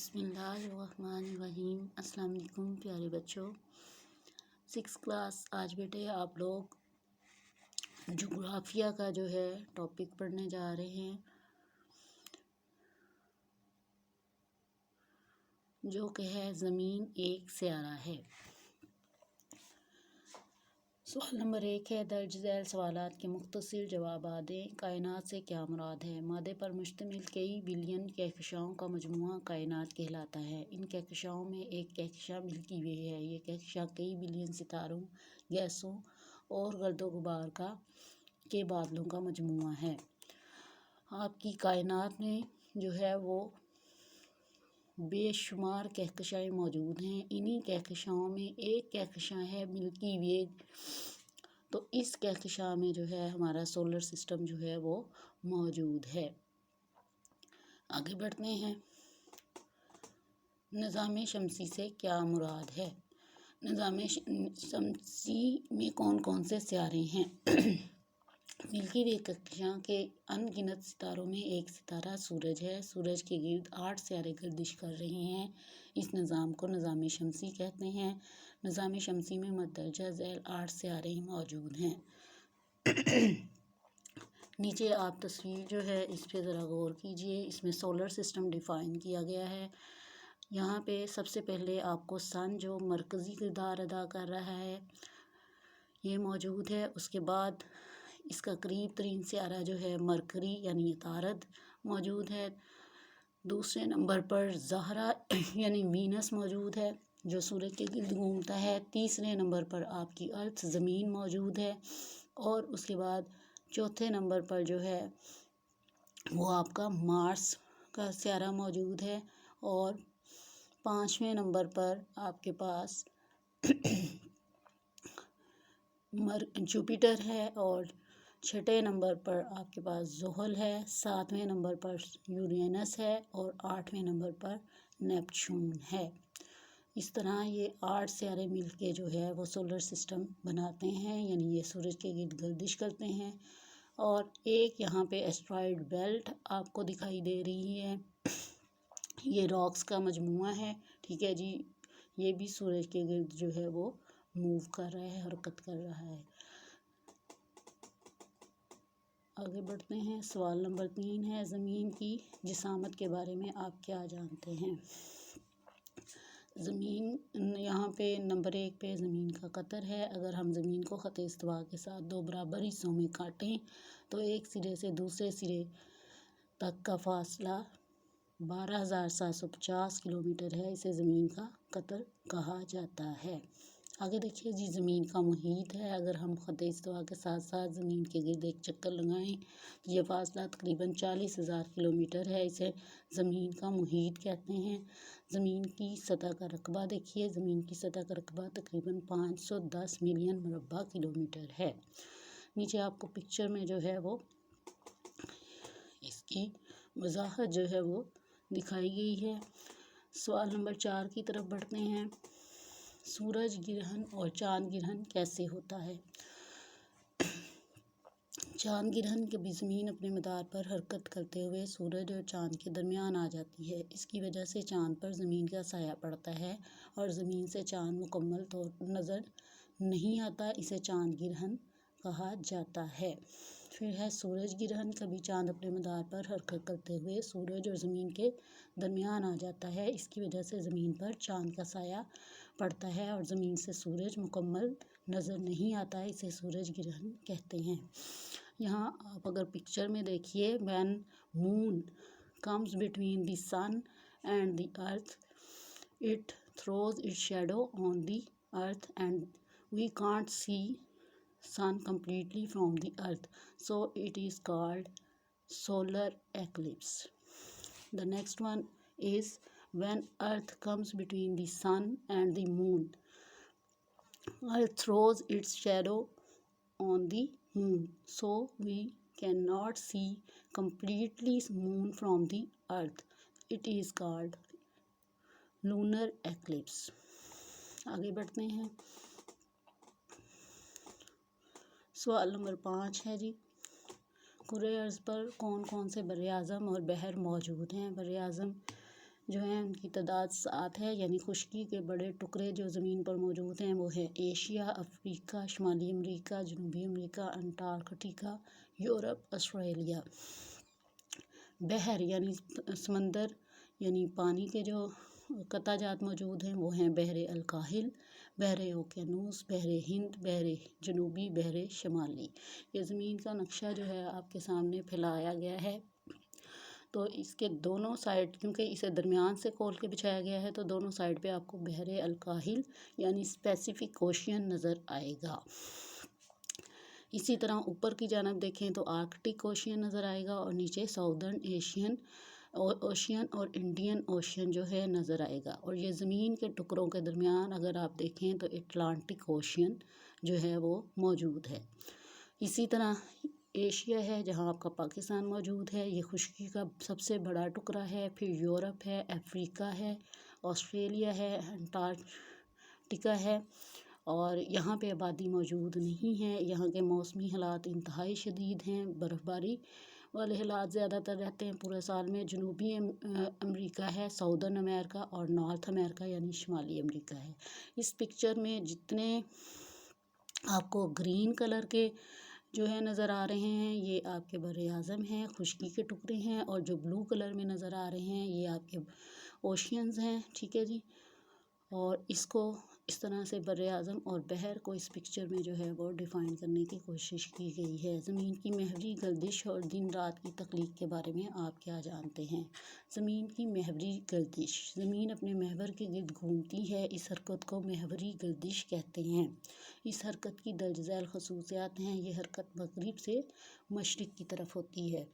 بسم اللہ الرحمن الرحیم۔ السلام علیکم پیارے بچوں، 6 کلاس آج بیٹے آپ لوگ جغرافیہ کا جو ہے ٹاپک پڑھنے جا رہے ہیں، جو کہ ہے زمین ایک سیارہ ہے۔ سوال نمبر 1 ہے، درج ذیل سوالات کے مختصر جوابات دیں۔ کائنات سے کیا مراد ہے؟ مادے پر مشتمل کئی بلین کہکشاؤں کا مجموعہ کائنات کہلاتا ہے۔ ان کہکشاؤں میں ایک کہکشاں ملکی وے ہے۔ یہ کہکشاں کئی بلین ستاروں، گیسوں اور گرد و غبار کے بادلوں کا مجموعہ ہے۔ آپ کی کائنات میں جو ہے وہ بے شمار کہکشائیں موجود ہیں۔ انہی کہکشاؤں میں ایک کہکشاں ہے ملکی وے، تو اس کہکشاں میں جو ہے ہمارا سولر سسٹم جو ہے وہ موجود ہے۔ آگے بڑھتے ہیں، نظام شمسی سے کیا مراد ہے؟ نظام شمسی میں کون کون سے سیارے ہیں؟ ملکی وے کہکشاں کے ان گنت ستاروں میں ایک ستارہ سورج ہے۔ سورج کے گرد 8 سیارے گردش کر رہے ہیں۔ اس نظام کو نظام شمسی کہتے ہیں۔ نظام شمسی میں مندرجہ ذیل 8 سیارے موجود ہیں۔ نیچے آپ تصویر جو ہے اس پہ ذرا غور کیجئے۔ اس میں سولر سسٹم ڈیفائن کیا گیا ہے۔ یہاں پہ سب سے پہلے آپ کو سن جو مرکزی کردار ادا کر رہا ہے یہ موجود ہے۔ اس کے بعد اس کا قریب ترین سیارہ جو ہے مرکری یعنی عطارد موجود ہے۔ دوسرے نمبر پر زہرہ یعنی وینس موجود ہے جو سورج کے گرد گھومتا ہے۔ تیسرے نمبر پر آپ کی ارتھ زمین موجود ہے، اور اس کے بعد چوتھے نمبر پر جو ہے وہ آپ کا مارس کا سیارہ موجود ہے، اور 5ویں نمبر پر آپ کے پاس جوپیٹر ہے، اور 6 نمبر پر آپ کے پاس زحل ہے، 7ویں نمبر پر یورینس ہے، اور 8ویں نمبر پر نیپچون ہے۔ اس طرح یہ 8 سیارے مل کے جو ہے وہ سولر سسٹم بناتے ہیں، یعنی یہ سورج کے گرد گردش کرتے ہیں۔ اور ایک یہاں پہ ایسٹرائڈ بیلٹ آپ کو دکھائی دے رہی ہے، یہ راکس کا مجموعہ ہے، ٹھیک ہے جی۔ یہ بھی سورج کے گرد جو ہے وہ موو کر رہا ہے، حرکت کر رہا ہے۔ آگے بڑھتے ہیں، سوال نمبر 3 ہے، زمین کی جسامت کے بارے میں آپ کیا جانتے ہیں؟ زمین یہاں پہ نمبر 1 پہ زمین کا قطر ہے۔ اگر ہم زمین کو خط استوا کے ساتھ 2 برابر حصوں میں کاٹیں تو ایک سرے سے دوسرے سرے تک کا فاصلہ 12,750 کلومیٹر ہے۔ اسے زمین کا قطر کہا جاتا ہے۔ آگے دیکھیے جی، زمین کا محیط ہے۔ اگر ہم خط استوا کے ساتھ ساتھ زمین کے گرد ایک چکر لگائیں تو یہ فاصلہ تقریباً 40,000 کلومیٹر ہے۔ اسے زمین کا محیط کہتے ہیں۔ زمین کی سطح کا رقبہ دیکھیے، زمین کی سطح کا رقبہ تقریباً 510 ملین مربع کلومیٹر ہے۔ نیچے آپ کو پکچر میں جو ہے وہ اس کی وضاحت جو ہے وہ دکھائی گئی ہے۔ سوال نمبر 4 کی طرف بڑھتے ہیں، سورج گرہن اور چاند گرہن کیسے ہوتا ہے؟ چاند گرہن کبھی زمین اپنے مدار پر حرکت کرتے ہوئے سورج اور چاند کے درمیان آ جاتی ہے۔ اس کی وجہ سے چاند پر زمین کا سایہ پڑتا ہے اور زمین سے چاند مکمل طور پر نظر نہیں آتا۔ اسے چاند گرہن کہا جاتا ہے۔ پھر ہے سورج گرہن، کبھی چاند اپنے مدار پر حرکت کرتے ہوئے سورج اور زمین کے درمیان آ جاتا ہے۔ اس کی وجہ سے زمین پر چاند کا سایہ پڑتا ہے اور زمین سے سورج مکمل نظر نہیں آتا، اسے سورج گرہن کہتے ہیں۔ یہاں آپ اگر پکچر میں دیکھیے، when moon comes between the sun and the earth, it throws its shadow on the earth and we can't see sun completely from the earth, so it is called solar eclipse. The next one is when earth comes between the sun and the moon, earth throws its shadow on the moon, so we cannot see completely moon from the earth. It is called lunar eclipse. آگے بڑھتے ہیں، سوال number 5 ہے جی، کرۂ ارض پر کون کون سے براعظم اور بحر موجود ہیں؟ براعظم جو ہیں ان کی تعداد 7 ہے، یعنی خشکی کے بڑے ٹکڑے جو زمین پر موجود ہیں وہ ہے ایشیا، افریقہ، شمالی امریکہ، جنوبی امریکہ، انٹارکٹیکا، یورپ، آسٹریلیا۔ بحر یعنی سمندر یعنی پانی کے جو قطع جات موجود ہیں وہ ہیں بحر الکاہل، بحر اوقیانوس، بحر ہند، بحر جنوبی، بحر شمالی۔ یہ زمین کا نقشہ جو ہے آپ کے سامنے پھیلایا گیا ہے، تو اس کے دونوں سائڈ کیونکہ اسے درمیان سے کھول کے بچھایا گیا ہے تو دونوں سائڈ پہ آپ کو بحر الکاہل یعنی اسپیسیفک اوشین نظر آئے گا۔ اسی طرح اوپر کی جانب دیکھیں تو آرکٹک اوشین نظر آئے گا، اور نیچے ساؤدرن ایشین اوشین اور انڈین اوشین جو ہے نظر آئے گا۔ اور یہ زمین کے ٹکڑوں کے درمیان اگر آپ دیکھیں تو اٹلانٹک اوشین جو ہے وہ موجود ہے۔ اسی طرح ایشیا ہے جہاں آپ کا پاکستان موجود ہے، یہ خشکی کا سب سے بڑا ٹکڑا ہے، پھر یورپ ہے، افریقہ ہے، آسٹریلیا ہے، انٹارکٹیکا ہے، اور یہاں پہ آبادی موجود نہیں ہے۔ یہاں کے موسمی حالات انتہائی شدید ہیں، برف باری والے حالات زیادہ تر رہتے ہیں پورے سال میں۔ جنوبی امریکہ ہے، ساؤدرن امریکہ، اور نارتھ امریکہ یعنی شمالی امریکہ ہے۔ اس پکچر میں جتنے آپ کو گرین کلر کے جو ہے نظر آ رہے ہیں یہ آپ کے بر اعظم ہیں، خشکی کے ٹکڑے ہیں، اور جو بلو کلر میں نظر آ رہے ہیں یہ آپ کے اوشینز ہیں، ٹھیک ہے جی۔ اور اس کو اس طرح سے بر اعظم اور بحر کو اس پکچر میں جو ہے وہ ڈیفائن کرنے کی کوشش کی گئی ہے۔ زمین کی محوری گردش اور دن رات کی تخلیق کے بارے میں آپ کیا جانتے ہیں؟ زمین کی محوری گردش، زمین اپنے محور کے گرد گھومتی ہے، اس حرکت کو محوری گردش کہتے ہیں۔ اس حرکت کی درج ذیل خصوصیات ہیں: یہ حرکت مغرب سے مشرق کی طرف ہوتی ہے۔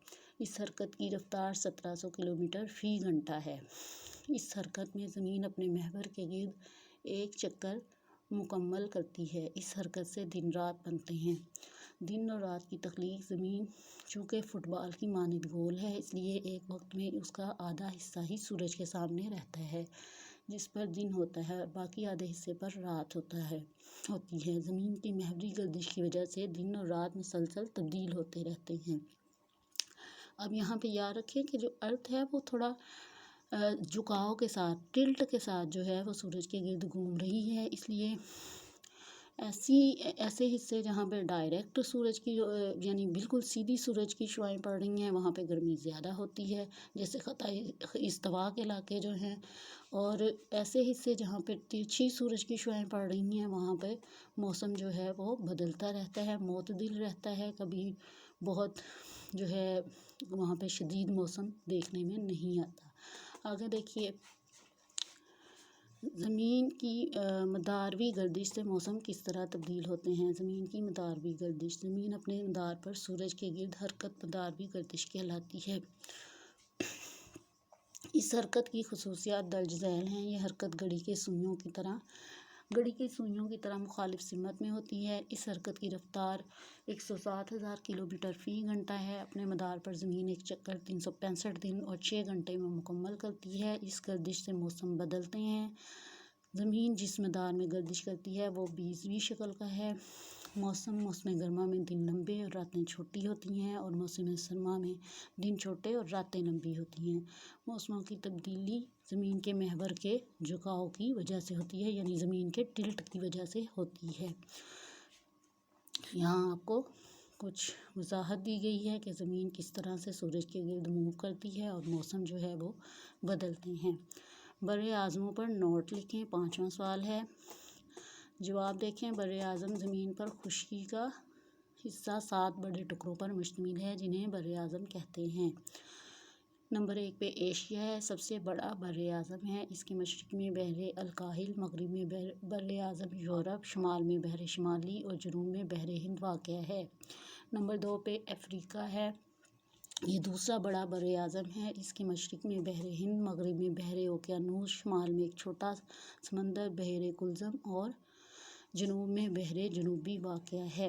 اس حرکت کی رفتار 1700 کلومیٹر فی گھنٹہ ہے۔ اس حرکت میں زمین اپنے محور کے گرد ایک چکر مکمل کرتی ہے۔ اس حرکت سے دن رات بنتے ہیں۔ دن اور رات کی تخلیق، زمین چونکہ فٹ بال کی مانند گول ہے اس لیے ایک وقت میں اس کا آدھا حصہ ہی سورج کے سامنے رہتا ہے جس پر دن ہوتا ہے، اور باقی آدھے حصے پر رات ہوتی ہے۔ زمین کی محوری گردش کی وجہ سے دن اور رات مسلسل تبدیل ہوتے رہتے ہیں۔ اب یہاں پہ یاد رکھیں کہ جو ارتھ ہے وہ تھوڑا جھکاؤ کے ساتھ، ٹلٹ کے ساتھ جو ہے وہ سورج کے گرد گھوم رہی ہے، اس لیے ایسے حصے جہاں پہ ڈائریکٹ سورج کی یعنی بالکل سیدھی سورج کی شعاعیں پڑ رہی ہیں وہاں پہ گرمی زیادہ ہوتی ہے، جیسے خطۂ استوا کے علاقے جو ہیں، اور ایسے حصے جہاں پہ ترچھی سورج کی شعاعیں پڑ رہی ہیں وہاں پہ موسم جو ہے وہ بدلتا رہتا ہے، معتدل رہتا ہے، کبھی بہت جو ہے وہاں پہ شدید موسم دیکھنے میں نہیں آتا۔ آگے دیکھیے، زمین کی مداروی گردش سے موسم کس طرح تبدیل ہوتے ہیں؟ زمین کی مداروی گردش، زمین اپنے مدار پر سورج کے گرد حرکت مداروی گردش کہلاتی ہے۔ اس حرکت کی خصوصیات درج ذیل ہیں: یہ حرکت گھڑی کی سوئیوں کی طرح مخالف سمت میں ہوتی ہے۔ اس حرکت کی رفتار 107,000 کلومیٹر فی گھنٹہ ہے۔ اپنے مدار پر زمین ایک چکر 365 دن اور 6 گھنٹے میں مکمل کرتی ہے۔ اس گردش سے موسم بدلتے ہیں۔ زمین جس مدار میں گردش کرتی ہے وہ بیضوی شکل کا ہے۔ موسم گرما میں دن لمبے اور راتیں چھوٹی ہوتی ہیں، اور موسم سرما میں دن چھوٹے اور راتیں لمبی ہوتی ہیں۔ موسموں کی تبدیلی زمین کے محور کے جھکاؤ کی وجہ سے ہوتی ہے، یعنی زمین کے ٹلٹ کی وجہ سے ہوتی ہے۔ یہاں آپ کو کچھ وضاحت دی گئی ہے کہ زمین کس طرح سے سورج کے گرد موو کرتی ہے اور موسم جو ہے وہ بدلتے ہیں۔ بر اعظموں پر نوٹ لکھیں۔ 5واں سوال ہے، جواب دیکھیں۔ بر اعظم زمین پر خشکی کا حصہ 7 بڑے ٹکڑوں پر مشتمل ہے جنہیں بر اعظم کہتے ہیں۔ نمبر 1 پہ ایشیا ہے، سب سے بڑا بر اعظم ہے۔ اس کے مشرق میں بحر الکاہل، مغرب میں بر اعظم یورپ، شمال میں بحر شمالی اور جنوب میں بحر ہند واقع ہے۔ نمبر 2 پہ افریقہ ہے، یہ دوسرا بڑا بر اعظم ہے۔ اس کے مشرق میں بحر ہند، مغرب میں بحر اوقیانوس، شمال میں ایک چھوٹا سمندر بحر کلزم اور جنوب میں بحر جنوبی واقع ہے۔